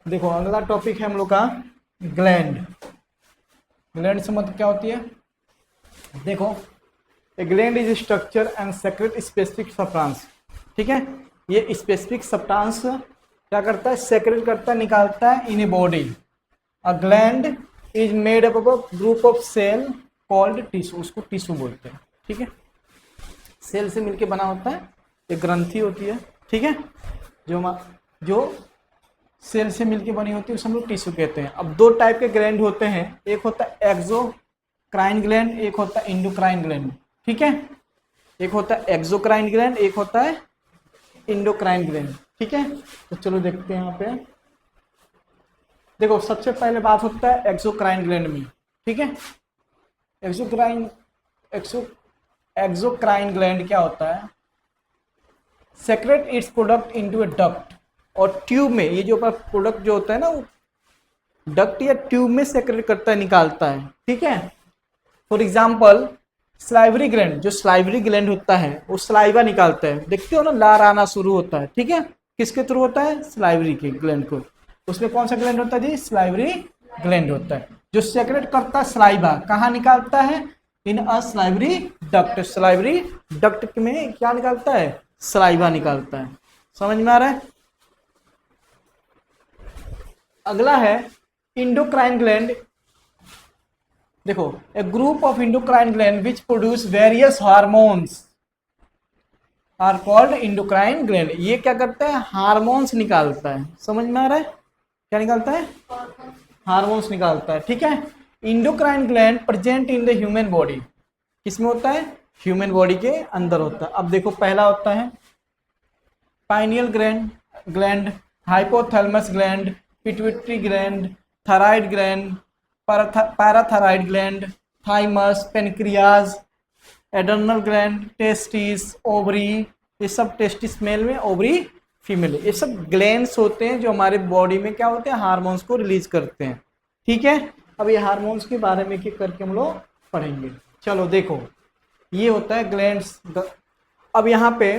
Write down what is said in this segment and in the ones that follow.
देखो अगला टॉपिक है हम लोग का ग्लैंड। ग्लैंड से मतलब क्या होती है? देखो, a gland is structure and secrete specific substance. ठीक है, ये स्पेसिफिक सब्सटेंस क्या करता है? सेक्रेट करता है, निकालता है in a body. A gland is made up of group of cell called tissue, उसको टिश्यू बोलते हैं। ठीक है, सेल से मिलके बना होता है, एक ग्रंथि होती है। ठीक है, जो सेल से मिलके बनी होती है उसे हम लोग टिश्यू कहते हैं। अब दो टाइप के ग्लैंड होते हैं, एक होता है एक्सोक्राइन ग्लैंड, एक होता है इंडोक्राइन ग्लैंड। ठीक है, एक होता है एक्सोक्राइन ग्लैंड, एक होता है इंडोक्राइन ग्लैंड। ठीक है, तो चलो देखते हैं यहाँ पे। देखो सबसे पहले बात होता है एक्सोक्राइन ग्लैंड में। ठीक है, एक्सोक्राइन ग्लैंड क्या होता है? Secret it's product into A duct, और ट्यूब में ये जो प्रोडक्ट जो होता है ना वो डक्ट या ट्यूब में सेक्रेट करता है, निकालता है। ठीक है, फॉर एग्जाम्पल स्लाइवरी ग्लैंड, जो स्लाइवरी ग्लैंड होता है वो स्लाइवा निकालता है। देखते हो ना, लार आना शुरू होता है। ठीक है, किसके थ्रू होता है? स्लाइवरी के ग्लैंड को। उसमें कौन सा ग्लैंड होता है जी? स्लाइवरी ग्लैंड होता है, जो सेक्रेट करता है स्लाइवा। कहाँ निकालता है? इन अ स्लाइवरी डक्ट। स्लाइवरी डक्ट में क्या निकालता है? स्लाइवा निकालता है। समझ में आ रहा है? अगला है इंडोक्राइन ग्लैंड। देखो, a group of endocrine gland which produce various hormones are called endocrine gland. ये क्या करता है? हार्मोन्स निकालता है। समझ में आ रहा है? क्या निकालता है? हार्मोन्स निकालता है। ठीक है, endocrine gland present in the human body. किसमें होता है? ह्यूमन बॉडी के अंदर होता है। अब देखो, पहला होता है pineal gland, hypothalamus gland, pituitary gland, thyroid gland, parathyroid gland, thymus, pancreas, adrenal gland, testis, ovary. ये सब टेस्टिस मेल में, ओवरी फीमेल। ये सब ग्लैंड्स होते हैं जो हमारे बॉडी में क्या होते हैं? हार्मोन्स को रिलीज करते हैं। ठीक है, अब ये हार्मोन्स के बारे में एक करके हम लोग पढ़ेंगे। चलो देखो, ये होता है ग्लैंड्स। अब यहाँ पे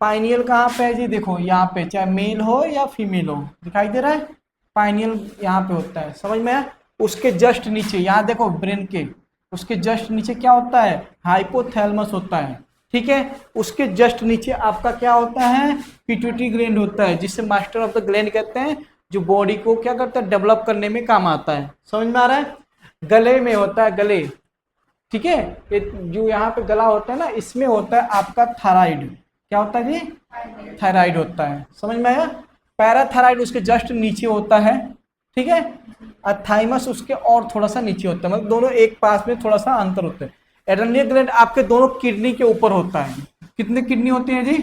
पाइनियल कहाँ पे है जी? देखो यहाँ पे, चाहे मेल हो या फीमेल हो, दिखाई दे रहा है? पाइनियल यहाँ पे होता है। समझ में आया? उसके जस्ट नीचे यहाँ देखो, ब्रेन के उसके जस्ट नीचे क्या होता है? हाइपोथैलेमस होता है। ठीक है, उसके जस्ट नीचे आपका क्या होता है? पिट्यूटरी ग्लैंड होता है, जिसे मास्टर ऑफ द ग्लैंड कहते हैं, जो बॉडी को क्या करता है? डेवलप करने में काम आता है। समझ में आ रहा है? गले में होता है, गले। ठीक है, ये जो यहाँ पे गला होता है ना, इसमें होता है आपका थायराइड। क्या होता है जी? थायराइड होता है। समझ में आया? पैराथायराइड उसके जस्ट नीचे होता है। ठीक है, थाइमस उसके और थोड़ा सा नीचे होता है, मतलब दोनों एक पास में थोड़ा सा अंतर होता है। एड्रेनल ग्लैंड आपके दोनों किडनी के ऊपर होता है। कितने किडनी होती है जी?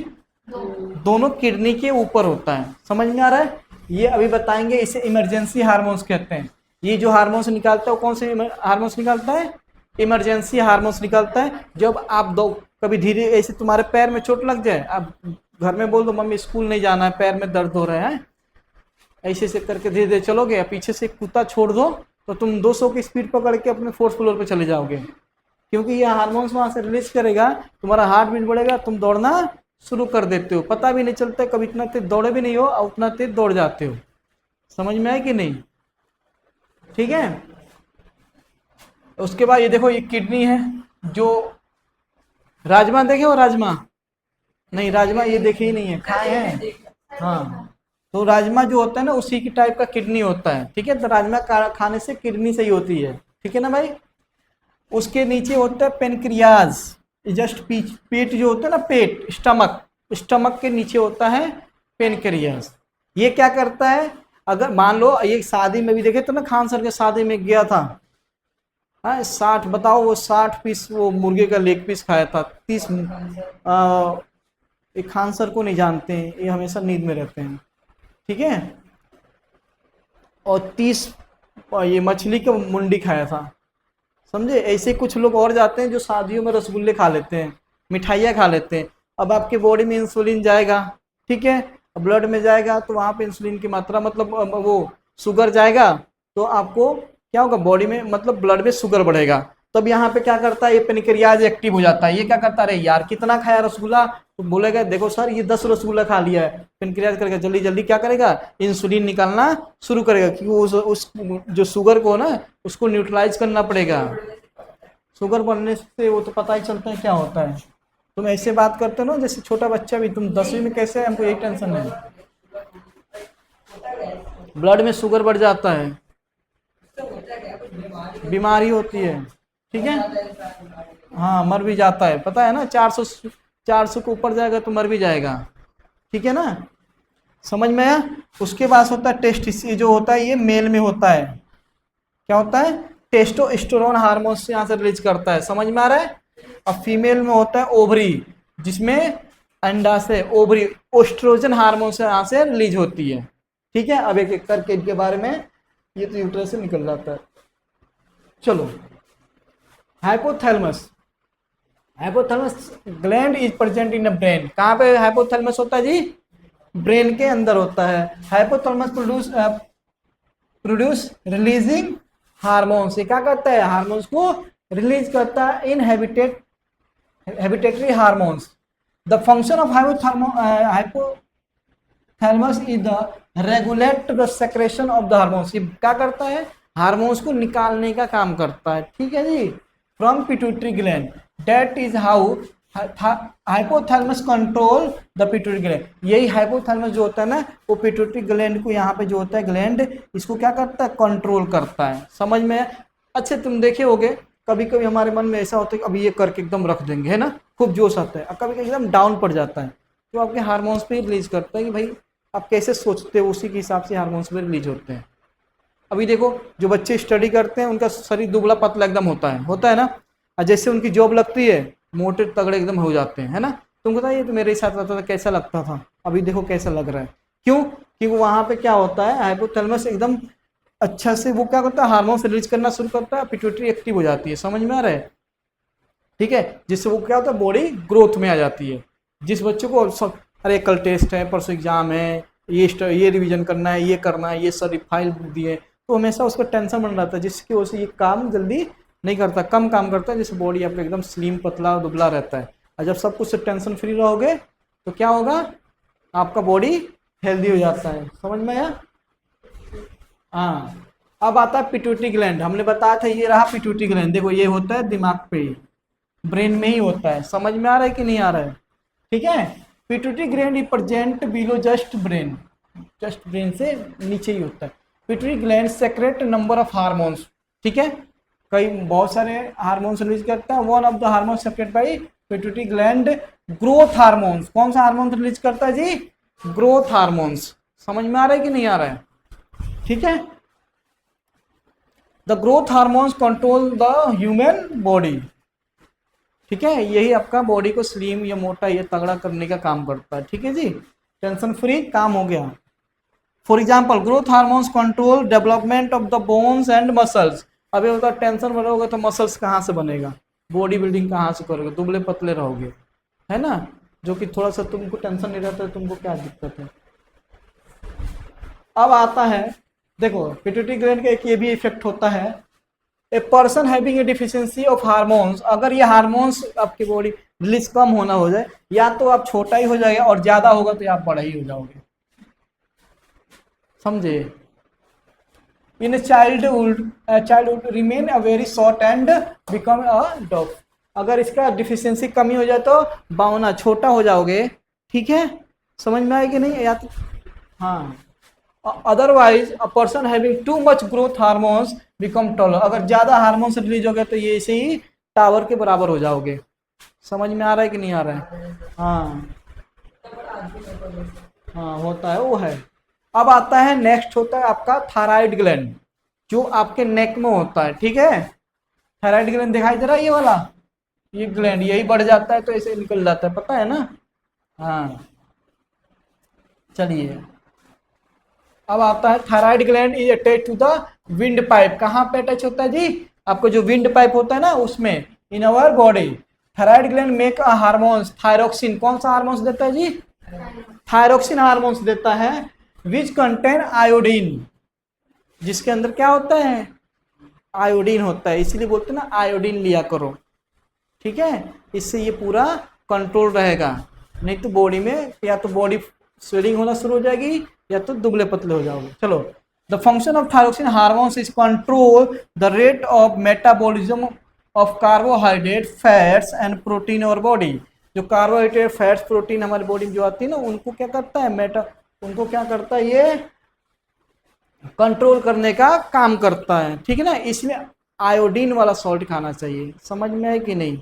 दोनों किडनी के ऊपर होता है। समझ में आ रहा है? ये अभी बताएंगे, इसे इमरजेंसी हार्मोन्स कहते हैं। ये जो हार्मोन्स निकालता है वो कौन से हार्मोन्स निकालता है? इमरजेंसी हार्मोन्स निकालता है। जब आप दो कभी धीरे ऐसे तुम्हारे पैर में चोट लग जाए, आप घर में बोल दो मम्मी स्कूल नहीं जाना है, पैर में दर्द हो रहा है, ऐसे से करके धीरे धीरे चलोगे, या पीछे से कुत्ता छोड़ दो तो तुम 200 की स्पीड पकड़ के अपने 4th फ्लोर पे चले जाओगे, क्योंकि ये हार्मोन्स वहां से रिलीज करेगा, तुम्हारा हार्ट बीट बढ़ेगा, तुम दौड़ना शुरू कर देते हो। पता भी नहीं चलता, कभी इतना तेज दौड़े भी नहीं हो और उतना तेज दौड़ जाते हो। समझ में आए कि नहीं? ठीक है, उसके बाद ये देखो, ये किडनी है। जो राजमा देखे हो? राजमा नहीं, राजमा ये देखे ही नहीं है, खाए हैं? हाँ, तो राजमा जो होता है ना, उसी की टाइप का किडनी होता है। ठीक है, तो राजमा खाने से किडनी सही होती है। ठीक है ना भाई? उसके नीचे होता है पेनक्रियाज। जस्ट पेट जो होता है ना, पेट, स्टमक के नीचे होता है पेनक्रियाज। ये क्या करता है? अगर मान लो ये शादी में भी देखे तो ना, खान सर के शादी में गया था, हाँ 60, बताओ वो 60 पीस वो मुर्गे का लेग पीस खाया था। 30 ये खान सर को नहीं जानते हैं, ये हमेशा नींद में रहते हैं। ठीक है, और 30 ये मछली का मुंडी खाया था। समझे? ऐसे कुछ लोग और जाते हैं जो शादियों में रसगुल्ले खा लेते हैं, मिठाइयाँ खा लेते हैं। अब आपके बॉडी में इंसुलिन जाएगा, ठीक है, ब्लड में जाएगा, तो वहाँ पे इंसुलिन की मात्रा, मतलब वो शुगर जाएगा, तो आपको क्या होगा? बॉडी में, मतलब ब्लड में शुगर बढ़ेगा। तब यहाँ पे क्या करता है, ये पेनक्रियाज एक्टिव हो जाता है। ये क्या करता है, अरे यार कितना खाया रसगुल्ला, तो बोलेगा देखो सर ये 10 रसगुल्ला खा लिया है। पेनक्रियाज करेगा जल्दी जल्दी क्या करेगा, इंसुलिन निकालना शुरू करेगा, क्योंकि उस जो शुगर को ना उसको न्यूट्रलाइज करना पड़ेगा। शुगर बढ़ने से वो तो पता ही चलता है क्या होता है। तुम ऐसे बात करते हो ना जैसे छोटा बच्चा भी, तुम 10वीं में कैसे, हमको यही टेंशन है। ब्लड में शुगर बढ़ जाता है, बीमारी होती है, ठीक है। हाँ मर भी जाता है, पता है ना, 400 के ऊपर जाएगा तो मर भी जाएगा, ठीक है ना, समझ में आया। उसके बाद होता है टेस्टिस, जो होता है ये मेल में होता है, क्या होता है, टेस्टोस्टेरोन हार्मोन से यहाँ से रिलीज करता है, समझ में आ रहा है। अब फीमेल में होता है ओवरी, जिसमें अंडा से ओवरी ओस्ट्रोजन हार्मोन से यहाँ से रिलीज होती है, ठीक है। अब एक एक करके इनके बारे में, ये तो यूट्रस से निकल जाता है। चलो, hypothalamus, hypothalamus gland is present in the brain. कहाँ पे हाइपोथैलेमस होता है जी, ब्रेन के अंदर होता है। हाइपोथैलेमस प्रोड्यूस रिलीजिंग हार्मोन्स, ये क्या करता है, हार्मोन्स को रिलीज करता है inhibitory hormones. The function of hypothalamus is the regulate the secretion of the hormones, ये क्या करता है, हार्मोन्स को निकालने का काम करता है, ठीक है जी, from pituitary gland. That is how hypothalamus control the pituitary gland. यही हाइपोथैलेमस जो होता है ना, वो पिट्यूटरी ग्लैंड को, यहाँ पे जो होता है ग्लैंड, इसको क्या करता है, कंट्रोल करता है, समझ में। अच्छे तुम देखे होगे कभी कभी हमारे मन में ऐसा होता है कि अभी ये करके एकदम रख देंगे, है ना, खूब जोश आता है, और कभी कभी एकदम डाउन पड़ जाता है, तो आपके हार्मोन्स पे रिलीज करता है कि भाई आप कैसे सोचते हो उसी के हिसाब से हार्मोन्स पे रिलीज होते हैं। अभी देखो जो बच्चे स्टडी करते हैं उनका शरीर दुबला पतला एकदम होता है ना, और जैसे उनकी जॉब लगती है मोटे तगड़े एकदम हो जाते हैं, है ना। तुमको पता है ये तो मेरे साथ रहता था, कैसा लगता था, अभी देखो कैसा लग रहा है। क्यों, क्योंकि वहां पे क्या होता है, हाइपोथैलेमस एकदम अच्छा से वो क्या करता है, हार्मोन रिलीज करना शुरू करता है, पिट्यूटरी एक्टिव हो जाती है, समझ में आ रहा है, ठीक है। जिससे वो क्या होता है, बॉडी ग्रोथ में आ जाती है। जिस बच्चे को सब, अरे कल टेस्ट है, परसों एग्जाम है, ये रिवीजन करना है, ये करना है, ये सर फाइल दिए, तो हमेशा उसका टेंशन बन रहता है, जिसकी वजह से ये काम जल्दी नहीं करता, कम काम करता है, जिससे बॉडी आपका एकदम स्लिम पतला दुबला रहता है। और जब सब कुछ से टेंशन फ्री रहोगे तो क्या होगा, आपका बॉडी हेल्दी हो जाता है, समझ में आया। हाँ, अब आता है पिट्यूटरी ग्लैंड। हमने बताया था ये रहा पिट्यूटरी ग्लैंड, देखो ये होता है दिमाग पे, ब्रेन में ही होता है, समझ में आ रहा है कि नहीं आ रहा है, ठीक है। Pituitary gland is present below just brain, just brain से नीचे ही होता है। Pituitary gland secrete number of hormones, ठीक है, कई बहुत सारे हार्मोन्स रिलीज करता है। One of the hormone secrete by pituitary gland growth hormones, कौन सा हार्मोन रिलीज करता है जी, ग्रोथ हार्मोन्स, समझ में आ रहा है कि नहीं आ रहा है, ठीक है। The growth hormones control the human body, ठीक है, यही आपका बॉडी को स्लिम या मोटा या तगड़ा करने का काम करता है, ठीक है जी, टेंशन फ्री काम हो गया। For example growth hormones control development of the bones and muscles. अब ये होता टेंशन बढ़ोगे तो मसल्स कहाँ से बनेगा, बॉडी बिल्डिंग कहाँ से करोगे, दुबले पतले रहोगे, है ना, जो कि थोड़ा सा तुमको टेंशन नहीं रहता है, तुमको क्या दिक्कत है। अब आता है, देखो पिट्यूटरी ग्लैंड का एक ये भी इफेक्ट होता है, a person having a deficiency of hormones, अगर ये हार्मोन्स आपकी बॉडी रिलीज कम होना हो जाए, या तो आप छोटा ही हो जाएगा और ज्यादा होगा तो आप बड़ा ही हो जाओगे, समझे। In childhood remain a very short and become a dog, अगर इसका डिफिशियंसी कमी हो जाए तो बावना छोटा हो जाओगे, ठीक है, समझ में आएगी नहीं या तो, हाँ। Otherwise a person having too much growth hormones become taller, अगर ज्यादा हार्मोन्स रिलीज हो गए तो ये ऐसे ही टावर के बराबर हो जाओगे, समझ में आ रहा है कि नहीं आ रहा है, हाँ हाँ होता है वो है। अब आता है नेक्स्ट होता है आपका थायराइड ग्लैंड, जो आपके नेक में होता है, ठीक है। थायराइड ग्लैंड दिखाई दे रहा है ये वाला, ये ग्लैंड यही बढ़ जाता है तो ऐसे निकल जाता है, पता है ना, हाँ। चलिए अब आता है thyroid gland is attach to the wind pipe, कहाँ पे अटैच होता है जी, आपको जो विंड पाइप होता है ना उसमें, in our body. Thyroid gland make a hormones thyroxine, कौन सा हार्मोन्स देता है जी, थायरोक्सिन हार्मोन्स देता है, विच कंटेन आयोडीन, जिसके अंदर क्या होता है, आयोडीन होता है, इसलिए बोलते हैं ना आयोडीन लिया करो, ठीक है। इससे ये पूरा कंट्रोल रहेगा, नहीं तो बॉडी में या तो बॉडी स्वेलिंग होना शुरू हो जाएगी या तो दुबले पतले हो जाओगे। चलो, the function of thyroxine hormones is control the rate of metabolism of carbohydrate, fats and protein और बॉडी। जो कार्बोहाइड्रेट, फैट्स, प्रोटीन हमारी बॉडी में जो आती है ना, उनको क्या करता है, उनको क्या करता है, ये कंट्रोल करने का काम करता है, ठीक है ना। इसलिए आयोडीन वाला सॉल्ट खाना चाहिए, समझ में है कि नहीं।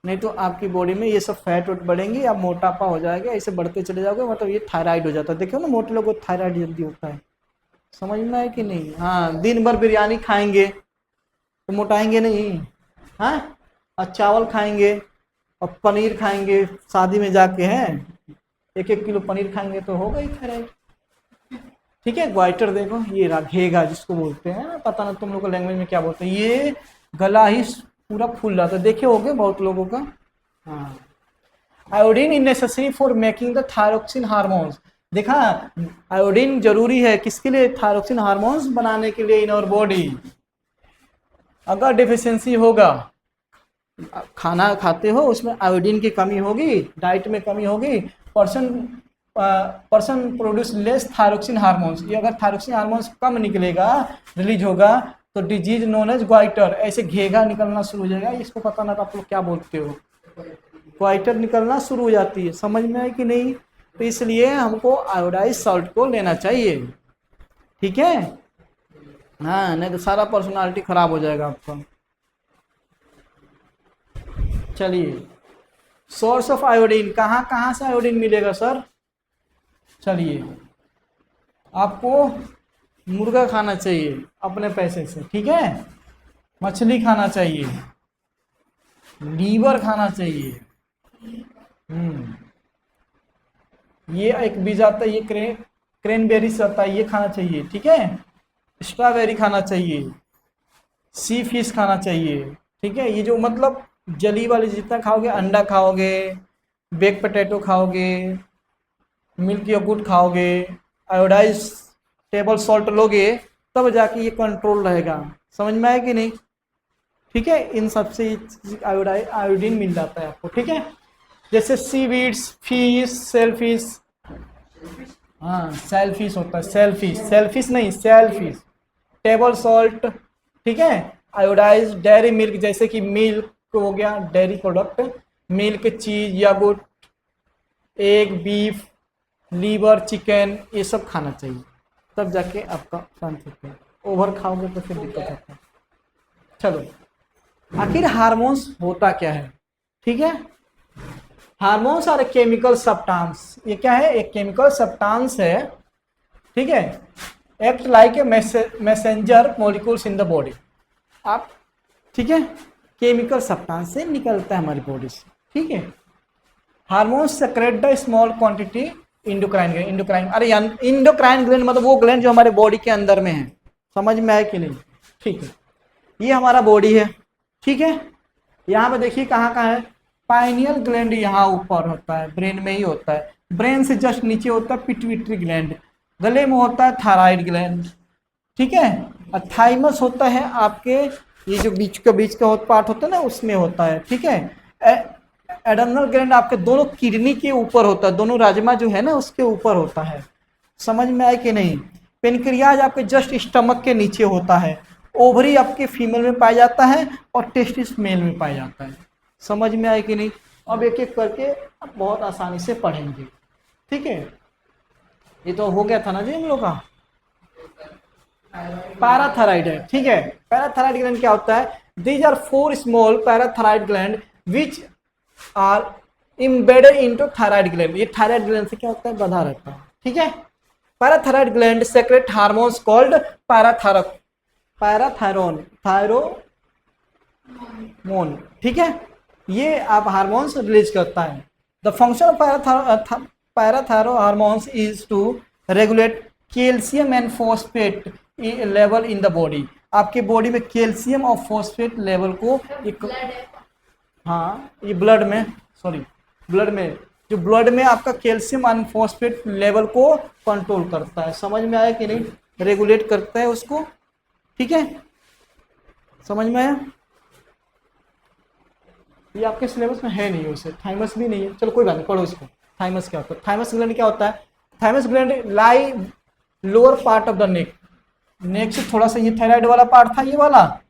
नहीं तो आपकी बॉडी में ये सब फैट वेट बढ़ेंगे, आप मोटापा हो जाएगा, ऐसे बढ़ते चले जाओगे, मतलब ये थायराइड हो जाता है। देखो ना, मोटे लोगों को थायराइड जल्दी होता है, समझ में है कि नहीं। हाँ, दिन भर बिरयानी खाएंगे तो मोटाएंगे नहीं, हाँ, और चावल खाएंगे और पनीर खाएंगे, शादी में जाके हैं 1-1 किलो पनीर खाएंगे तो होगा ही थायराइड, ठीक है। ग्वाइटर देखो, ये घेगा जिसको बोलते हैं, पता ना तुम लोग को लैंग्वेज में क्या बोलते हैं, ये गला ही पूरा फूल जाता है, देखे होगे बहुत लोगों का। हाँ, iodine is necessary for making the thyroxine hormones. देखा, आयोडीन जरूरी है किसके लिए, थायरोक्सिन हार्मोन्स बनाने के लिए इन आवर बॉडी। अगर डिफिशियंसी होगा, खाना खाते हो उसमें आयोडीन की कमी होगी, डाइट में कमी होगी, person produce less thyroxine hormones. ये अगर थायरोक्सिन हार्मोन्स कम निकलेगा, रिलीज होगा, तो डिजीज नोन एज ग्वाइटर, ऐसे घेगा निकलना शुरू हो जाएगा। इसको पता ना आप लोग क्या बोलते हो, ग्वाइटर निकलना शुरू हो जाती है, समझ में है कि नहीं। तो इसलिए हमको आयोडाइज सॉल्ट को लेना चाहिए, ठीक है। हाँ, नहीं तो सारा पर्सनालिटी खराब हो जाएगा आपका। चलिए, सोर्स ऑफ आयोडीन, कहाँ कहाँ से आयोडीन मिलेगा सर। चलिए, आपको मुर्गा खाना चाहिए अपने पैसे से, ठीक है, मछली खाना चाहिए, लीवर खाना चाहिए, ये एक बीज आता है, ये क्रेनबेरी से आता है, ये खाना चाहिए, ठीक है। स्ट्रॉबेरी खाना चाहिए, सी फिश खाना चाहिए, ठीक है। ये जो मतलब जली वाली जितना खाओगे, अंडा खाओगे, बेक पोटैटो खाओगे, मिल्क योगर्ट खाओगे, आयोडाइज टेबल सॉल्ट लोगे, तब जाके ये कंट्रोल रहेगा, समझ में आया कि नहीं, ठीक है। इन सबसे आयोडीन मिल जाता है आपको, ठीक है। जैसे सीवीड्स, फिश, सेलफिश, हाँ सेलफिश होता है, सेलफिश नहीं, सेलफिश, टेबल सॉल्ट, ठीक है। आयोडाइज डेयरी मिल्क, जैसे कि मिल्क हो गया, डेयरी प्रोडक्ट, मिल्क, चीज, यागुर्ट, एग, बीफ, लीवर, चिकन, ये सब खाना चाहिए, तब जाके आपका शांत होता है। ओवर खाओगे तो फिर दिक्कत होता है। चलो, आखिर हार्मोन्स होता क्या है, ठीक है। Hormones are a chemical substance, ये क्या है, एक केमिकल सब्सटेंस है, ठीक है। Act like a messenger molecules in the body, आप, ठीक है, केमिकल सब्सटेंस से निकलता है हमारी बॉडी से, ठीक है। Hormones secrete the small quantity endocrine gland, अरे इंडोक्राइन ग्लैंड मतलब वो ग्लैंड जो हमारे बॉडी के अंदर में है, समझ में आया कि नहीं, ठीक है। ये हमारा बॉडी है, ठीक है। यहाँ पे देखिए कहाँ कहाँ है, पाइनियल ग्लैंड यहाँ ऊपर होता है, ब्रेन में ही होता है, ब्रेन से जस्ट नीचे होता है पिट्यूटरी ग्लैंड, गले में होता है थायराइड ग्लैंड, ठीक है। और थाइमस होता है आपके, ये जो बीच का पार्ट होता है ना, उसमें होता है, ठीक है। एडर्नल ग्लैंड आपके दोनों किडनी के ऊपर होता है, दोनों राजमा जो है ना उसके ऊपर होता है, समझ में आए कि नहीं। पेनक्रियाज आपके जस्ट स्टमक के नीचे होता है, ओवरी आपके फीमेल में पाया जाता है और टेस्टिस मेल में पाया जाता है, समझ में आए कि नहीं। अब एक एक करके आप बहुत आसानी से पढ़ेंगे, ठीक है। ये तो हो गया था ना जी हम लोग का, पैराथायराइड है, ठीक है। पैराथायराइड ग्लैंड क्या होता है, these are 4 small parathyroid gland which are embedded into thyroid gland. ये थायराइड ग्लैंड से क्या होता है, बंधा रहता है, ठीक है। Parathyroid gland secrete hormones called thyromone, ठीक है। ये आप हार्मोन्स रिलीज करता है। The function of parathyro hormones is to regulate calcium and phosphate level in the body. आपके बॉडी में कैल्शियम और फॉस्फेट लेवल को हाँ, ये ब्लड में, सॉरी ब्लड में, जो ब्लड में आपका कैल्शियम एंड फॉस्फेट लेवल को कंट्रोल करता है, समझ में आया कि नहीं, रेगुलेट करता है उसको, ठीक है। समझ में आया? ये आपके सिलेबस में है नहीं, वैसे थाइमस भी नहीं है, चलो कोई बात नहीं, पढ़ो इसको। थाइमस क्या होता है? थाइमस ग्लैंड क्या होता है? Thymus gland lie lower part of the neck, neck से थोड़ा सा, ये थायराइड वाला पार्ट था ये वाला,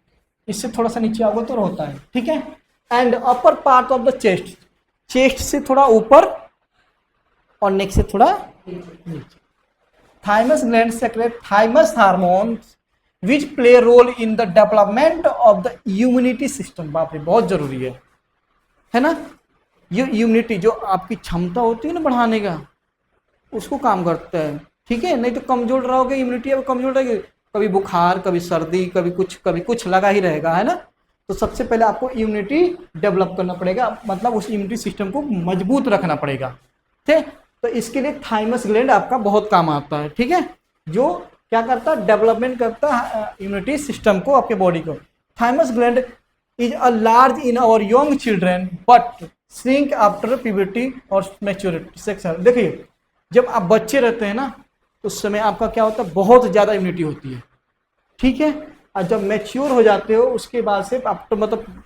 इससे थोड़ा सा नीचे आओगे तो होता है, ठीक है। And upper part of the chest, chest से थोड़ा ऊपर और नेक से थोड़ा नीचे। Thymus gland secrete thymus hormones which play role in the development of the immunity system. बाप रे, बहुत जरूरी है ना। ये इम्यूनिटी जो आपकी क्षमता होती है ना बढ़ाने का, उसको काम करता है, ठीक है। नहीं तो कमजोर रहोगे, इम्यूनिटी अब कमजोर रहेगी, कभी बुखार, कभी सर्दी, कभी कुछ लगा ही रहेगा, है ना। तो सबसे पहले आपको इम्यूनिटी डेवलप करना पड़ेगा, मतलब उस इम्यूनिटी सिस्टम को मजबूत रखना पड़ेगा, ठीक। तो इसके लिए थाइमस ग्लैंड आपका बहुत काम आता है, ठीक है। जो क्या करता है? डेवलपमेंट करता है इम्यूनिटी सिस्टम को, आपके बॉडी को। Thymus gland is a large in our young children but shrink after puberty और मैच्योरिटी सेक्स। देखिए, जब आप बच्चे रहते हैं ना, उस समय आपका क्या होता है? बहुत ज़्यादा इम्यूनिटी होती है, ठीक है। और जब मैच्योर हो जाते हो उसके बाद से आप तो मतलब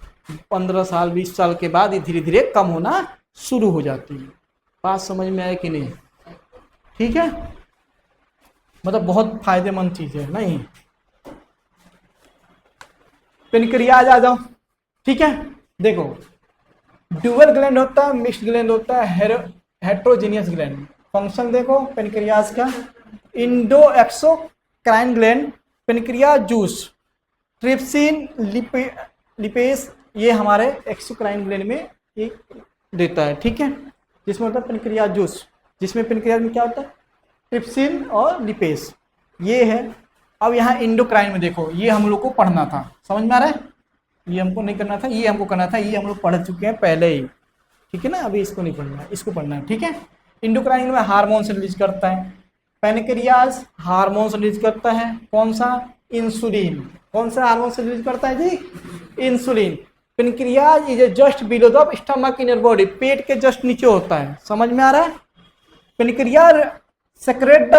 15 साल 20 साल के बाद ये धीरे धीरे कम होना शुरू हो जाती है। बात समझ में आए कि नहीं? ठीक है, मतलब बहुत फायदेमंद चीज है नहीं। पेनक्रियाज आ जाओ, ठीक है। देखो, ड्यूअल ग्लैंड होता है, मिक्स्ड ग्लैंड होता है, हेट्रोजीनियस ग्लैंड। फंक्शन देखो पेनक्रियाज का, Indo exocrine gland, pancreas juice, trypsin, lipase, ये हमारे एक्सोक्राइन ग्लैंड में ये देता है, ठीक है। जिसमें होता है पेनक्रियाज जूस, जिसमें पेनक्रियाज में क्या होता है? ट्रिप्सिन और लिपेस, ये है। अब यहाँ इंडोक्राइन में देखो, ये हम लोग को पढ़ना था, समझ में आ रहा है? ये हमको नहीं करना था, ये हमको करना था, ये हम लोग पढ़ चुके हैं पहले ही, ठीक है ना। अभी इसको नहीं पढ़ना है, इसको पढ़ना है, ठीक है। इंडोक्राइन में हार्मोन्स रिलीज करता है, पेनक्रियाज हार्मोन्स रिलीज करता है, कौन सा? इंसुलिन। कौन सा हार्मोन रिलीज करता है जी? Insulin. Pancreas is just below the stomach in your body, पेट के जस्ट नीचे होता है, समझ में आ रहा है? Pancreas secrete the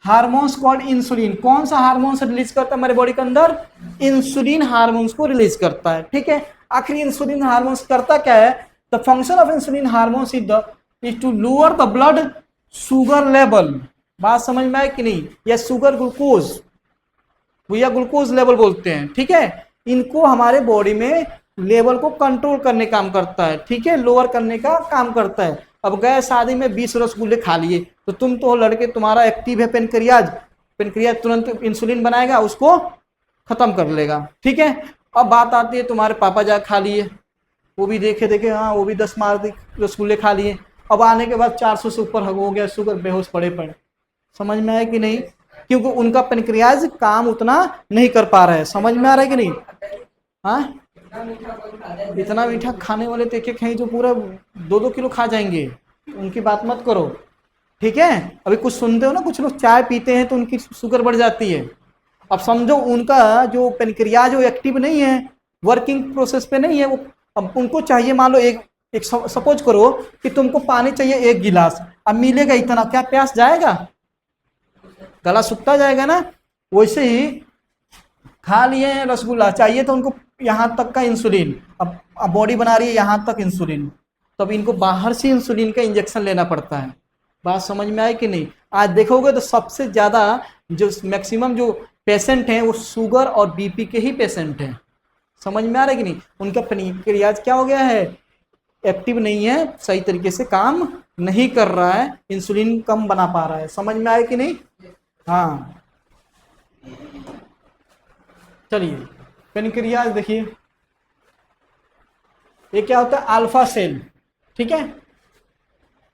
hormones called insulin. कौन सा हार्मोन रिलीज करता है हमारे बॉडी के अंदर? इंसुलिन हार्मोन्स को रिलीज करता है, ठीक है। आखिर इंसुलिन हार्मोन्स करता क्या है? The function of insulin hormones is to lower the blood sugar level. बात समझ में आए कि नहीं? या शुगर ग्लूकोज, या ग्लूकोज लेवल बोलते हैं, ठीक है। इनको हमारे बॉडी में लेवल को कंट्रोल करने काम करता है, ठीक है, लोअर करने का काम करता है। अब गए शादी में 20 रसगुल्ले खा लिए, तो तुम तो लड़के, तुम्हारा एक्टिव है पेनक्रियाज, पेनक्रियाज तुरंत इंसुलिन बनाएगा, उसको खत्म कर लेगा, ठीक है। अब बात आती है तुम्हारे पापा जा खा लिए, वो भी देखे देखे, हाँ वो भी 10 रसगुल्ले खा लिए, अब आने के बाद 400 से ऊपर हो गया शुगर, बेहोश पड़े। समझ में आया कि नहीं? क्योंकि उनका पेनक्रियाज काम उतना नहीं कर पा रहा है, समझ में आ रहा है कि नहीं? हाँ, इतना मीठा खाने वाले तो एक हैं जो पूरा 2-2 किलो खा जाएंगे, उनकी बात मत करो, ठीक है। अभी कुछ सुनते हो ना, कुछ लोग चाय पीते हैं तो उनकी शुगर बढ़ जाती है। अब समझो उनका जो पेनक्रियाज वो एक्टिव नहीं है, वर्किंग प्रोसेस पे नहीं है वो। अब उनको चाहिए, मान लो एक सपोज करो कि तुमको पानी चाहिए 1 गिलास, अब मिलेगा इतना, क्या प्यास जाएगा? गला सूखता जाएगा ना। वैसे ही खा लिए हैं रसगुल्ला, चाहिए तो उनको यहाँ तक का इंसुलिन, अब बॉडी बना रही है यहाँ तक इंसुलिन, तो अब इनको बाहर से इंसुलिन का इंजेक्शन लेना पड़ता है। बात समझ में आए कि नहीं? आज देखोगे तो सबसे ज़्यादा जो मैक्सिमम जो पेशेंट हैं वो शुगर और बीपी के ही पेशेंट हैं, समझ में आ रहा है कि नहीं? उनका पेनक्रियाज क्या हो गया है? एक्टिव नहीं है, सही तरीके से काम नहीं कर रहा है, इंसुलिन कम बना पा रहा है। समझ में आए कि नहीं? हाँ, चलिए पेनक्रियाज देखिए, ये क्या होता है? अल्फा सेल, ठीक है।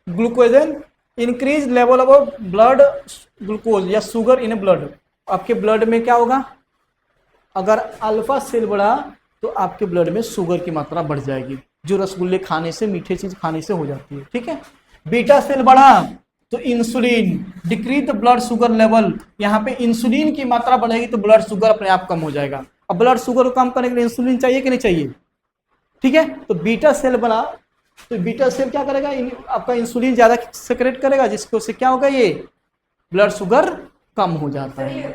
Glucagon increase level of blood glucose या शुगर इन ब्लड। आपके ब्लड में क्या होगा? अगर अल्फा सेल बढ़ा तो आपके ब्लड में शुगर की मात्रा बढ़ जाएगी, जो रसगुल्ले खाने से, मीठे चीज खाने से हो जाती है, ठीक है। बीटा सेल बढ़ा तो insulin decrease the blood sugar level, यहाँ पे इंसुलिन की मात्रा बढ़ेगी तो ब्लड शुगर अपने आप कम हो जाएगा। अब ब्लड शुगर को कम करने के लिए इंसुलिन चाहिए कि नहीं चाहिए? ठीक है, तो बीटा सेल बना तो बीटा सेल क्या करेगा? आपका इंसुलिन ज्यादा सेक्रेट करेगा, जिसको से क्या होगा? ये ब्लड शुगर कम हो जाता है।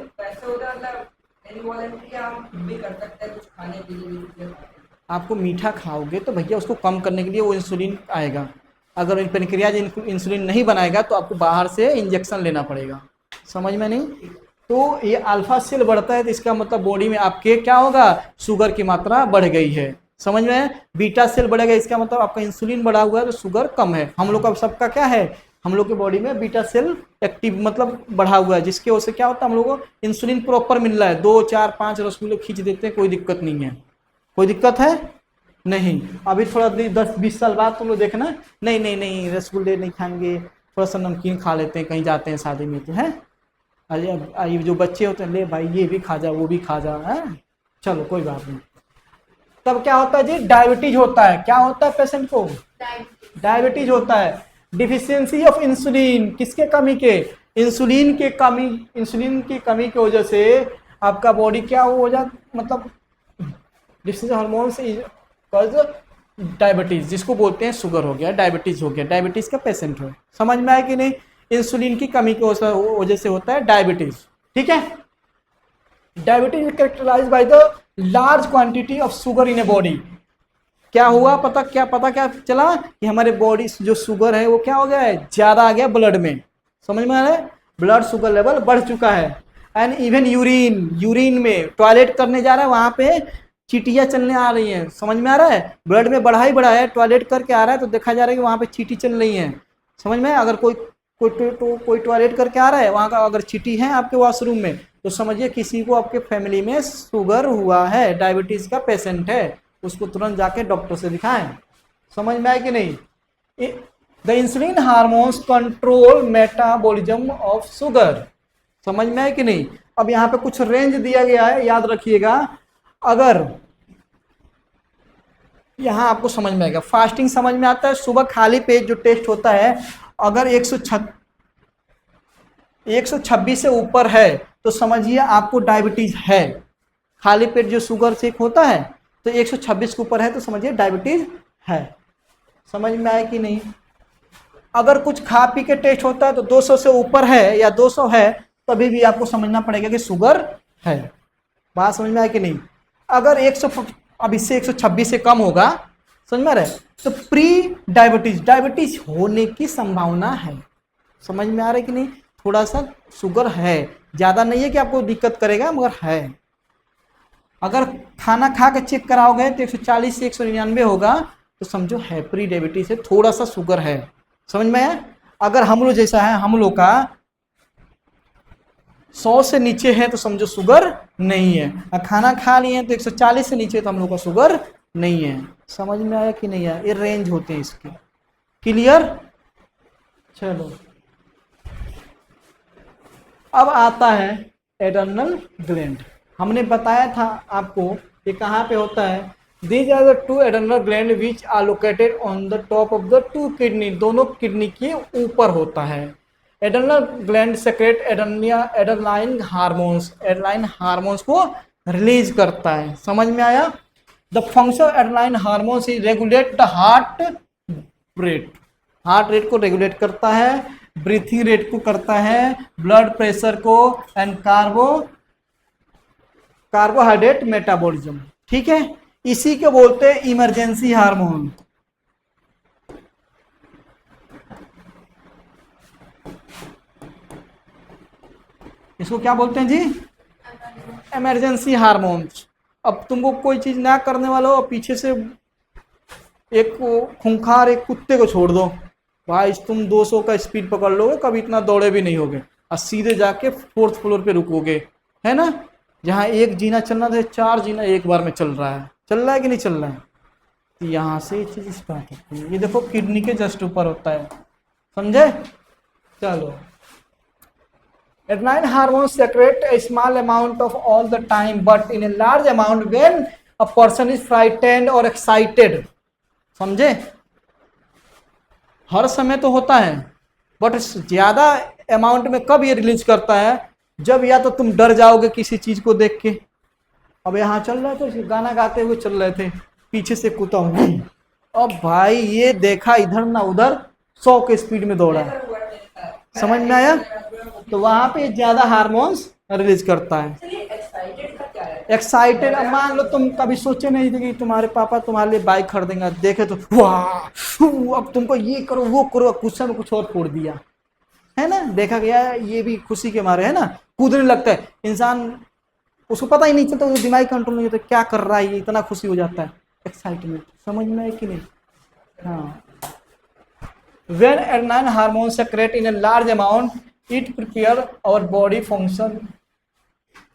इनवॉलेंटरी आप भी कर सकते हैं, कुछ खाने के लिए भी चीजें खाते हैं। आपको मीठा खाओगे तो भैया उसको कम करने के लिए वो इंसुलिन आएगा। अगर पेनक्रियाज इंसुलिन नहीं बनाएगा तो आपको बाहर से इंजेक्शन लेना पड़ेगा। समझ में नहीं? तो ये अल्फा सेल बढ़ता है तो इसका मतलब बॉडी में आपके क्या होगा, शुगर की मात्रा बढ़ गई है। समझ में? बीटा सेल बढ़ेगा इसका मतलब आपका इंसुलिन बढ़ा हुआ है तो शुगर कम है। हम लोग का सबका क्या है, हम लोग के बॉडी में बीटा सेल एक्टिव मतलब बढ़ा हुआ है, जिसके वजह से क्या होता है, हम लोग को इंसुलिन प्रॉपर मिल रहा है। 2 4 5 रसगुल्ले खींच देते हैं, कोई दिक्कत नहीं है। कोई दिक्कत है नहीं। अभी थोड़ा 10 20 साल बाद तुम लोग देखना, नहीं नहीं नहीं रसगुल्ले नहीं खाएंगे, थोड़ा सा नमकीन खा लेते हैं, कहीं जाते हैं शादी में तो है। अरे ये जो बच्चे होते हैं, ले भाई ये भी खा जा वो भी खा जा, है चलो कोई बात नहीं। तब क्या होता है जी, डायबिटीज होता है। क्या होता है पेशेंट को? डायबिटीज होता है। डिफिशियंसी ऑफ इंसुलिन, किसके कमी के? इंसुलिन के कमी। इंसुलिन की कमी की वजह से आपका बॉडी क्या हो जाता, मतलब डिफिशियंसी हार्मोन्स डायबिटीज, जिसको बोलते हैं शुगर हो गया, डायबिटीज हो गया, डायबिटीज का पेशेंट हो। समझ में आया कि नहीं? इंसुलिन की कमी की वजह से होता है डायबिटीज। ठीक है। Diabetes characterized by the large quantity of sugar in a body. क्या हुआ पता क्या चला कि हमारे बॉडी जो शुगर है वो क्या हो गया है, ज्यादा आ गया ब्लड में। समझ में आ रहा है? ब्लड शुगर लेवल बढ़ चुका है। एंड इवन यूरिन में टॉयलेट करने जा रहा है, वहां पे चीटियां चलने आ रही हैं। समझ में आ रहा है? ब्लड में बढ़ा ही बढ़ा है, टॉयलेट करके आ रहा है तो देखा जा रहा है कि वहां पे चीटी चल रही है। समझ में? अगर कोई टॉयलेट करके आ रहा है, वहां का अगर चीटी है आपके वॉशरूम में, तो समझिए किसी को आपके फैमिली में शुगर हुआ है, डायबिटीज का पेशेंट है, उसको तुरंत जाके डॉक्टर से दिखाएं। समझ में आए कि नहीं? The insulin hormones control metabolism of sugar. समझ में आए कि नहीं? अब यहाँ पे कुछ रेंज दिया गया है, याद रखिएगा। अगर यहाँ आपको समझ में आएगा, फास्टिंग समझ में आता है, सुबह खाली पेट जो टेस्ट होता है, अगर 126 से ऊपर है तो समझिए आपको डायबिटीज है। खाली पेट जो शुगर चेक होता है तो 126 के ऊपर है तो समझिए डायबिटीज है। समझ में आया कि नहीं? अगर कुछ खा पी के टेस्ट होता है तो 200 से ऊपर है या 200 है, तभी भी आपको समझना पड़ेगा कि शुगर है। बात समझ में आया कि नहीं? अगर 100 अब इससे 126 से कम होगा, समझ में आ रहा है, तो प्री डायबिटीज होने की संभावना है। समझ में आ रहा है कि नहीं? थोड़ा सा शुगर है, ज्यादा नहीं है कि आपको दिक्कत करेगा, मगर है। अगर खाना खा के चेक कराओगे तो 140 से 199 होगा तो समझो है, प्री डायबिटीज है, थोड़ा सा शुगर है। समझ में आया? अगर हम लोग जैसा है, हम लोग का 100 से नीचे है तो समझो शुगर नहीं है, और खाना खा लिए तो 140 से नीचे तो हम लोग का शुगर नहीं है। समझ में आया कि नहीं आया? ये रेंज होते हैं इसके। क्लियर? चलो अब आता है एड्रेनल ग्लैंड। हमने बताया था आपको ये कहाँ पे होता है। These are the 2 adrenal gland which are located on the top of the 2 kidney, दोनों किडनी के ऊपर होता है। Adrenal gland secrete adrenaline hormones, adrenaline hormones को रिलीज करता है। समझ में आया? The function of adrenaline hormones is regulate the heart rate, heart rate को रेगुलेट करता है, ब्रीथिंग रेट को करता है, ब्लड प्रेशर को, एंड कार्बोहाइड्रेट मेटाबॉलिज्म। ठीक है, इसी को बोलते हैं इमरजेंसी हार्मोन। इसको क्या बोलते हैं जी? Emergency hormones. अब तुमको कोई चीज ना करने वाला हो, पीछे से एक खूंखार एक कुत्ते को छोड़ दो, भाई तुम 200 का स्पीड पकड़ लोगे, कभी इतना दौड़े भी नहीं होगे, और सीधे जाके 4th फ्लोर पे रुकोगे, है ना? जहाँ एक जीना चलना था 4 जीना एक बार में चल रहा है कि नहीं चल रहा है? तो यहाँ से ये चीज स्टार्ट होती है। ये देखो किडनी के जस्ट ऊपर होता है, समझे? चलो, adrenaline hormones secrete a small amount of all the time but in a large amount when a person is frightened or excited। समझे? हर समय तो होता है, बट ज्यादा अमाउंट में कब ये रिलीज करता है? जब या तो तुम डर जाओगे किसी चीज को देख के। अब यहाँ चल रहे थे, गाना गाते हुए चल रहे थे, पीछे से कुत्ता, अब भाई ये देखा इधर ना उधर, 100 के स्पीड में दौड़ा। समझ में आया? तो वहां पे ज्यादा हार्मोन्स रिलीज करता है। एक्साइटेड। अब मान लो तुम कभी सोचे नहीं थे कि तुम्हारे पापा तुम्हारे लिए बाइक खरीदेंगे, देखे तो वाह, अब तुमको ये करो वो करो, गुस्सा में कुछ और फोड़ दिया, है ना, देखा गया है, ये भी खुशी के मारे, है ना, कूदने लगता है इंसान, उसको पता ही नहीं चलता, उसको दिमाग कंट्रोल नहीं होता क्या कर रहा है, ये इतना खुशी हो जाता है, एक्साइटमेंट। समझ में है कि नहीं? हाँ। When adrenaline hormones secrete in a large amount, it prepare our body function।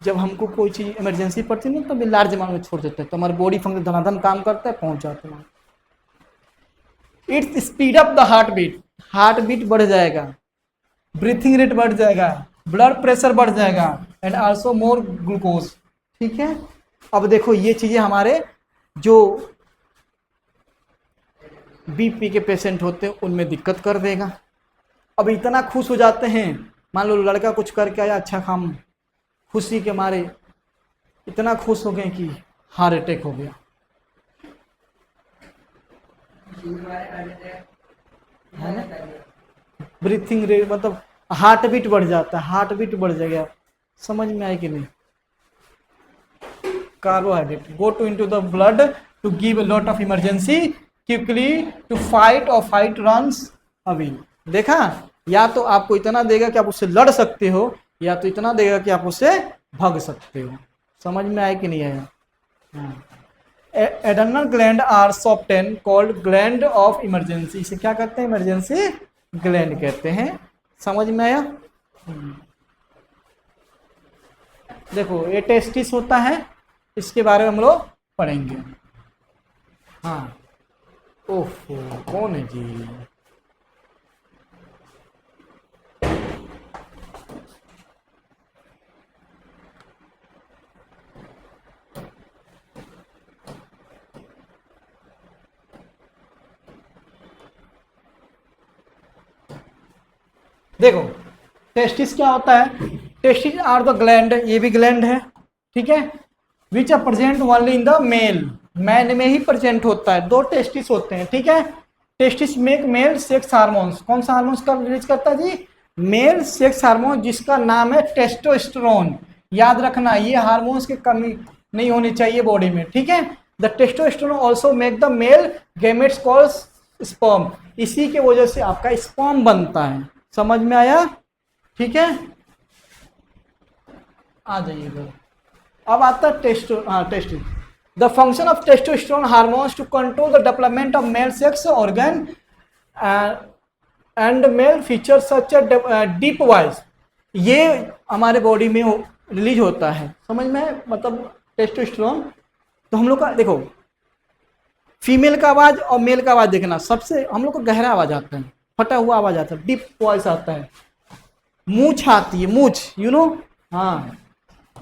जब हमको कोई चीज इमरजेंसी पड़ती है ना, तो लार्ज अमाउंट में छोड़ देते हैं, तो हमारा बॉडी फंक्शन धनाधन काम करता है, पहुंच जाते हैं। It's speed up the heart beat बढ़ जाएगा, ब्रीथिंग रेट बढ़ जाएगा, ब्लड प्रेशर बढ़ जाएगा, एंड आल्सो मोर ग्लूकोज। ठीक है, अब देखो ये चीजें हमारे जो बीपी के पेशेंट होते हैं उनमें दिक्कत कर देगा। अब इतना खुश हो जाते हैं, मान लो लड़का कुछ करके आया अच्छा काम, खुशी के मारे इतना खुश हो गए कि हार्ट अटैक हो गया, है ना, ब्रीथिंग रेट मतलब हार्ट बीट बढ़ जाता है, हार्ट बीट बढ़ जाएगा। समझ में आए कि नहीं? Carbohydrate go to into the blood to give a lot of emergency quickly to fight और फाइट रन्स अवे। देखा, या तो आपको इतना देगा कि आप उससे लड़ सकते हो, या तो इतना देगा कि आप उससे भाग सकते हो। समझ में आया कि नहीं आया? Adrenal gland are soften called gland of emergency. इसे क्या कहते हैं? इमरजेंसी ग्लैंड कहते हैं। समझ में आया? देखो ये टेस्टिस होता है, इसके बारे में हम लोग पढ़ेंगे। हाँ, ओहो कौन है जी? देखो टेस्टिस क्या होता है? टेस्टिस आर द ग्लैंड, ये भी ग्लैंड है, ठीक है, which are present only in the male, man में ही प्रेजेंट होता है। दो टेस्टिस होते हैं, ठीक है। Testis make male sex hormones. कौन सा हार्मोन्स का रिलीज करता है जी? मेल सेक्स हार्मोन, जिसका नाम है टेस्टोस्टेरोन। याद रखना, ये हार्मोन्स की कमी नहीं होनी चाहिए बॉडी में, ठीक है। The testosterone also make the male gametes called sperm. इसी के वजह से आपका स्पर्म बनता है। समझ में आया? ठीक है, आ जाइए। अब आता है testis. The function of testosterone hormones to control the development of male sex organ and male feature such deep voice. ये हमारे बॉडी में रिलीज होता है। समझ में? मतलब टेस्टोस्टेरोन, तो हम लोग का देखो फीमेल का आवाज और मेल का आवाज देखना, सबसे हम लोग को गहरा आवाज आता है, फटा हुआ आवाज आता है, डीप वॉइस आता है, मूछ आती है, मूछ, यू नो, हाँ,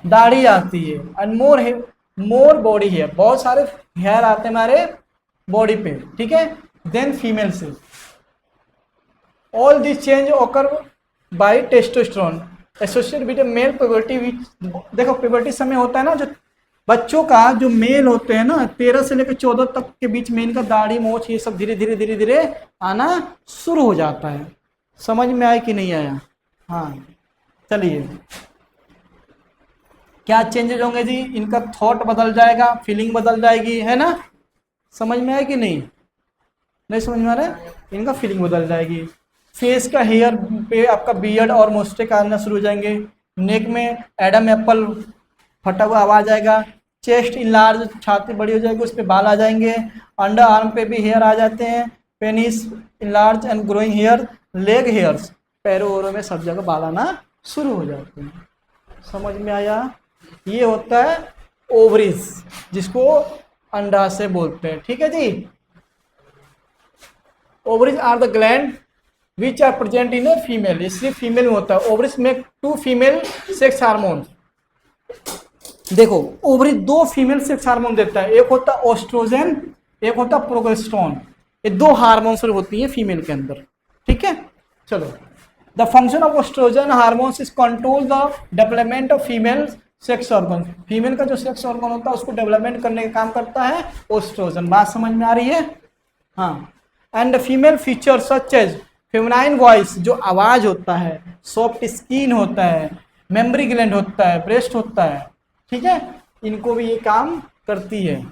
दाढ़ी आती है, एंड मोर बॉडी हेयर, बहुत सारे हेयर आते हैं हमारे बॉडी पे, ठीक है। देन फीमेल से all this change occur by testosterone associated with male puberty. देखो प्यूबर्टी समय होता है ना, जो बच्चों का जो मेल होते हैं ना 13 से लेकर 14 तक के बीच में, इनका दाढ़ी मोछ ये सब धीरे धीरे धीरे धीरे आना शुरू हो जाता है। समझ में आया कि नहीं आया? हाँ, चलिए क्या चेंजेज होंगे जी? इनका थॉट बदल जाएगा, फीलिंग बदल जाएगी, है ना। समझ में आया कि नहीं? नहीं समझ में आ रहा है? इनका फीलिंग बदल जाएगी। फेस का हेयर पे आपका बियर्ड और मोस्टेक आना शुरू हो जाएंगे। नेक में एडम एप्पल फटा हुआ आवाज आएगा। चेस्ट इनलार्ज, छाती बड़ी हो जाएगी, उस पर बाल आ जाएंगे। अंडर आर्म पे भी हेयर आ जाते हैं। Penis enlarge and growing hair. Leg hairs, पैरों वैरों में सब जगह बाल आना शुरू हो जाते हैं। समझ में आया? ये होता है ओवरीज, जिसको अंडाशय बोलते हैं, ठीक है जी। Ovaries are the gland which are present in a female, इसलिए फीमेल में होता है। ओवरीज में 2 फीमेल सेक्स हार्मोन। देखो ओवरी 2 फीमेल सेक्स हार्मोन देता है, एक होता है ओस्ट्रोजन, एक होता है प्रोजेस्टेरोन। ये 2 हार्मोन्स होती है फीमेल के अंदर, ठीक है। चलो, the function of oestrogen hormones is control the development of female sex organ. Female का जो सेक्स ऑर्गन होता है उसको डेवलपमेंट करने का काम करता है ओस्ट्रोजन। बात समझ में आ रही है? हाँ। And female feature such as feminine voice, जो आवाज होता है, सॉफ्ट स्किन होता है, मेमोरी ग्लैंड होता है, ब्रेस्ट होता है, ठीक है। इनको भी ये काम करती है।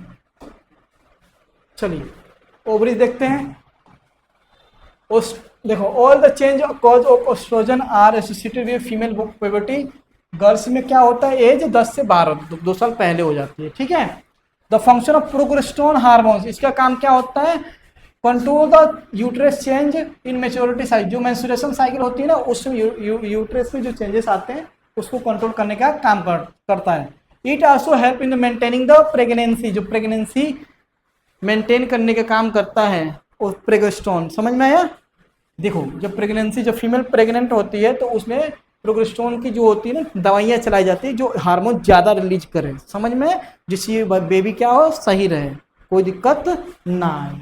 चलिए ओवरीज देखते हैं। उस देखो all the change cause of oestrogen are associated with female puberty. Girls में क्या होता है, एज 10 से 12 2 साल पहले हो जाती है, ठीक है। The function of progesterone hormones, इसका काम क्या होता है, control the uterus change in maturity cycle. जो मेंस्ट्रुएशन साइकिल होती है ना, उसमें यूट्रस में जो चेंजेस आते हैं उसको कंट्रोल करने का काम करता है। It also help in maintaining the pregnancy, जो प्रेगनेंसी मेंटेन करने का काम करता है वो प्रोजेस्टेरोन। समझ में आया। देखो जब प्रेगनेंसी, जब फीमेल प्रेग्नेंट होती है तो उसमें प्रोजेस्टेरोन की जो होती है ना दवाइयाँ चलाई जाती है जो हार्मोन ज़्यादा रिलीज करे, समझ में, जिससे बेबी क्या हो, सही रहे, कोई दिक्कत ना आए।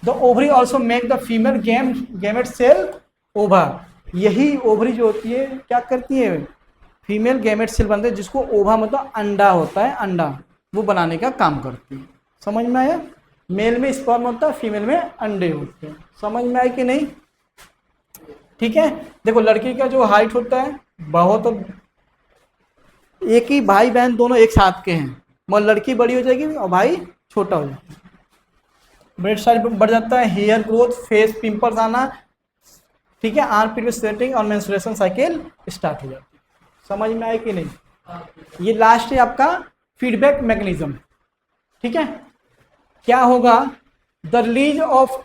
The ovary also make the female gamete cell ova. यही ओवरी जो होती है क्या करती है, फीमेल गैमेट सेल बनते हैं, जिसको ओवा मतलब अंडा होता है, अंडा वो बनाने का काम करती है। समझ में आया। मेल में स्पर्म होता है, फीमेल में अंडे होते हैं। समझ में आए कि नहीं, ठीक है। देखो लड़की का जो हाइट होता है बहुत, एक ही भाई बहन दोनों एक साथ के हैं, मगर लड़की बड़ी हो जाएगी और भाई छोटा हो जाएगा, ब्रेस्ट साइज बढ़ जाता है, हेयर ग्रोथ, फेस पिंपल्स आना, ठीक है, आर्मपिट में स्वेटिंग और मेंस्ट्रुएशन साइकिल स्टार्ट हो जाती है। समझ में आए कि नहीं। ये लास्ट है आपका फीडबैक मैकेनिज्म, ठीक है। क्या होगा, the release of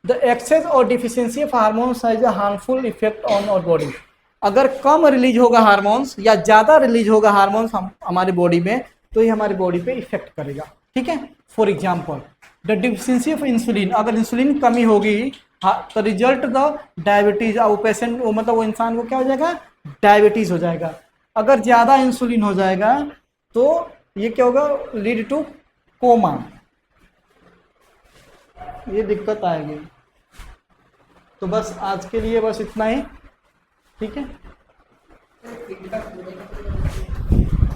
the excess और deficiency of hormones has a harmful effect on our body. अगर कम रिलीज होगा हार्मोन्स या ज़्यादा रिलीज होगा हार्मोन्स हमारे बॉडी में, तो ये हमारी बॉडी पे इफेक्ट करेगा, ठीक है। For example the deficiency of insulin, अगर इंसुलिन कमी होगी तो रिजल्ट द डायबिटीज, वो पेशेंट वो मतलब वो इंसान को क्या हो जाएगा, डायबिटीज हो जाएगा। अगर ज़्यादा इंसुलिन हो जाएगा तो ये क्या होगा, लीड टू कोमा, ये दिक्कत आएगी। तो बस आज के लिए बस इतना ही, ठीक है। फीडबैक